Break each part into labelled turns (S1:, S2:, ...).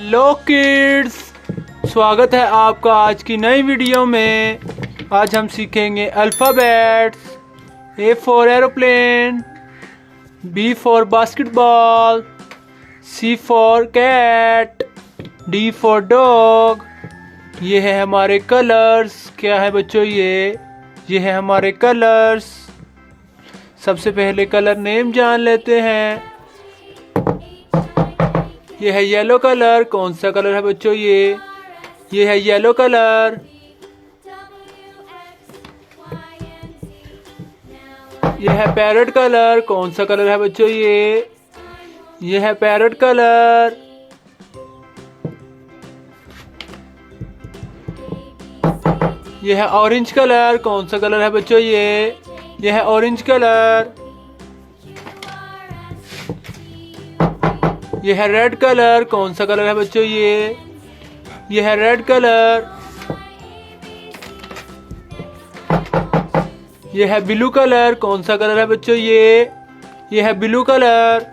S1: Hello kids, स्वागत है आपका आज की नई वीडियो में। आज हम सीखेंगे alphabets. A for aeroplane, B for basketball, C for cat, D for dog. ये है हमारे कलर्स। क्या है बच्चों ये है हमारे कलर्स। सबसे पहले कलर नेम जान लेते हैं। ये है येलो कलर। कौन सा कलर है बच्चों ये है येलो कलर। ये है पैरेट कलर। कौन सा कलर है बच्चों ये है पैरेट कलर। ये है ऑरेंज कलर। कौन सा कलर है बच्चों ये है ऑरेंज कलर। ये है रेड कलर। कौन सा कलर है बच्चों ये है रेड कलर। ये है ब्लू कलर। कौन सा कलर है बच्चों ये है ब्लू कलर।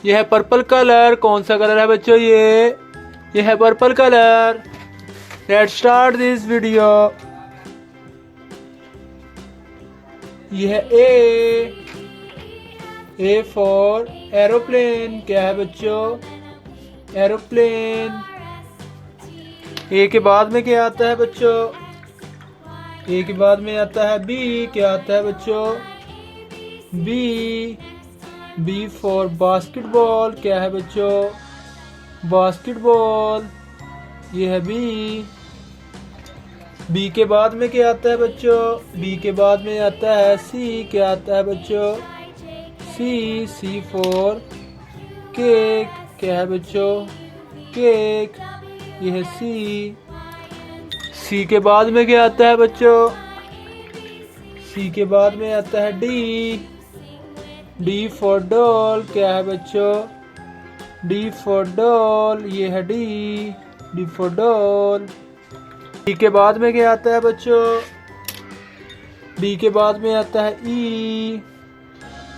S1: ये है पर्पल कलर। कौन सा कलर है बच्चों ये है purple colour. Let's start this video. ये है ए फॉर एरोप्लेन। क्या है बच्चों एरोप्लेन। ए के बाद में क्या आता है बच्चों ए के बाद में आता है बी। क्या आता है बच्चों बी फॉर बास्केटबॉल। क्या है बच्चों बास्केटबॉल। ये है बी के बाद में क्या आता है बच्चों बी के बाद में आता है सी। क्या आता है बच्चों सी फॉर केक। क्या है बच्चों केक। ये है सी के बाद में क्या आता है बच्चों सी के बाद में आता है डी फॉर डॉल। क्या है बच्चों डी फॉर डॉल। ये है डी फॉर डॉल। डी के बाद में क्या आता है बच्चों डी के बाद में आता है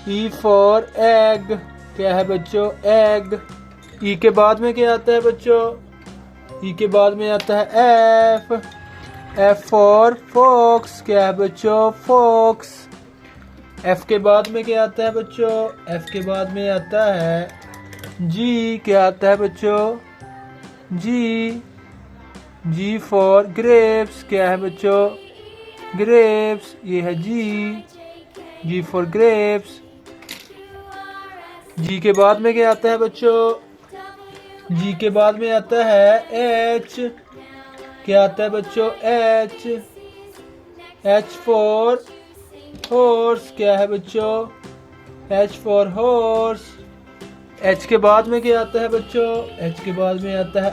S1: ई फॉर एग। क्या है बच्चों एग। ई के बाद में क्या आता है बच्चों ई के बाद में आता है एफ फॉर फॉक्स। क्या है बच्चों फॉक्स। एफ के बाद में क्या आता है बच्चों एफ के बाद में आता है जी। क्या आता है बच्चों जी फॉर ग्रेप्स। क्या है बच्चों ग्रेप्स। ये है जी फॉर ग्रेप्स। जी के बाद में क्या आता है बच्चों जी के बाद में आता है एच। क्या आता है बच्चों एच फॉर हॉर्स। क्या है बच्चों एच फॉर हॉर्स। एच के बाद में क्या आता है बच्चों एच के बाद में आता है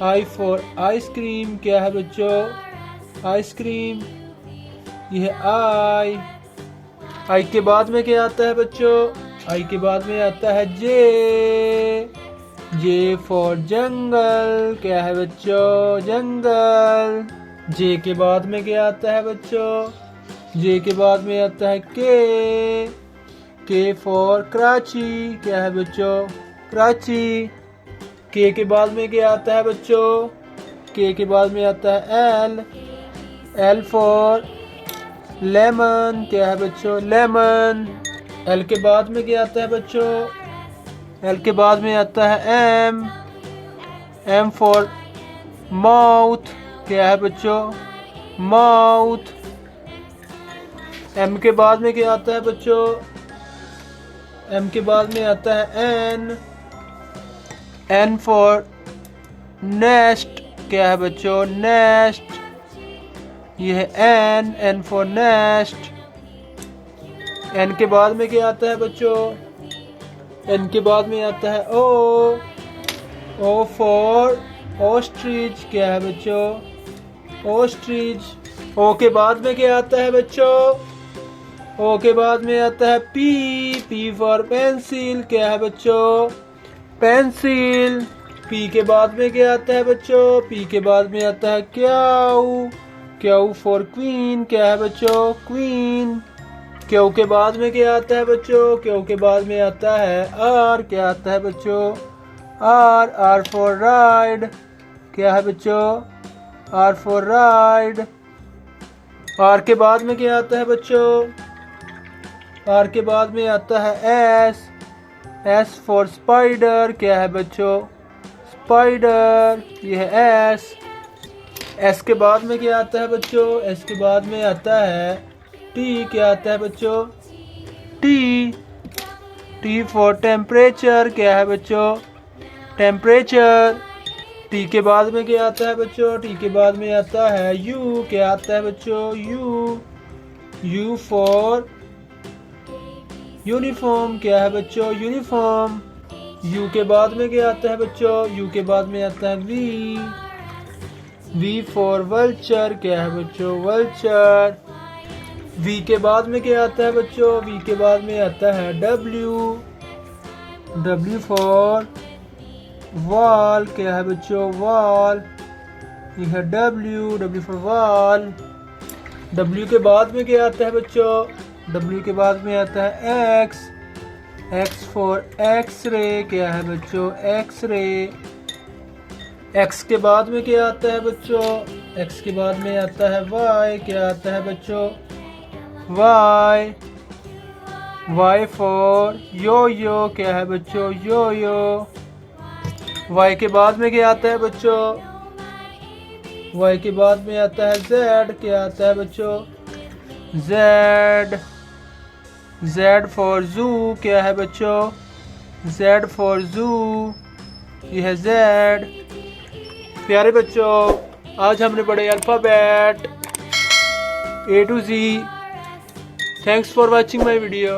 S1: आई फॉर आइसक्रीम। क्या है बच्चों आइसक्रीम। यह है आई के बाद में क्या आता है बच्चों आई के बाद में आता है जे फॉर जंगल। क्या है बच्चों जंगल। जे के बाद में क्या आता है बच्चों जे के बाद में आता है के फॉर कराची। क्या है बच्चों कराची। के बाद में क्या आता है बच्चों के बाद में आता है एल फॉर लेमन। क्या है बच्चों लेमन। एल के बाद में क्या आता है बच्चों एल के बाद में आता है एम फॉर माउथ। क्या है बच्चों माउथ। एम के बाद में क्या आता है बच्चों एम के बाद में आता है एन फॉर नेस्ट। क्या है बच्चों नेस्ट। ये है एन फॉर नेस्ट। एन के बाद में क्या आता है बच्चों एन के बाद में आता है ओ फॉर ऑस्ट्रिच। क्या है बच्चों ऑस्ट्रिच। ओ के बाद में क्या आता है बच्चों ओ के बाद में आता है पी फॉर पेंसिल। क्या है बच्चों पेंसिल। पी के बाद में क्या आता है बच्चों पी के बाद में आता है क्याऊ फॉर क्वीन। क्या है बच्चों क्वीन। क्यू के बाद में क्या आता है बच्चों? क्यू के बाद में आता है आर। क्या आता है बच्चों? आर। R for ride. क्या है बच्चों? Are for ride. आर के बाद में क्या आता है बच्चों? आर के बाद में आता है एस। S for spider. क्या है बच्चों? स्पाइडर। ये है एस। एस के बाद में क्या आता है बच्चों? एस के बाद में आता है टी। क्या आता है बच्चों? टी। T for temperature. क्या है बच्चों? टेम्परेचर। टी के बाद में क्या आता है बच्चों? टी के बाद में आता है यू। क्या आता है बच्चों? यू। You for uniform. क्या है बच्चों? यूनिफॉर्म। यू के बाद में क्या आता है बच्चों? यू के बाद में आता है वी। We for vulture. क्या है बच्चों? वल्चर। वी के बाद में क्या आता है बच्चों? वी के बाद में आता है डब्ल्यू। W for wall. क्या है बच्चों? वॉल। ये है W. W for wall. W के बाद में क्या आता है बच्चों? डब्ल्यू के बाद में आता है x. X for X ray. क्या है बच्चों? X ray. एक्स के बाद में क्या आता है बच्चों? एक्स के बाद में आता है वाई। क्या आता है बच्चों? वाई। वाई फॉर यो यो। क्या है बच्चों? यो यो। वाई के बाद में क्या आता है बच्चों? वाई के बाद में आता है जेड। क्या आता है बच्चों? जेड। जेड फॉर जू। क्या है बच्चों? जेड फॉर जू। यह है जेड। प्यारे बच्चों, आज हमने पढ़े alphabet A to Z। Thanks for watching my video.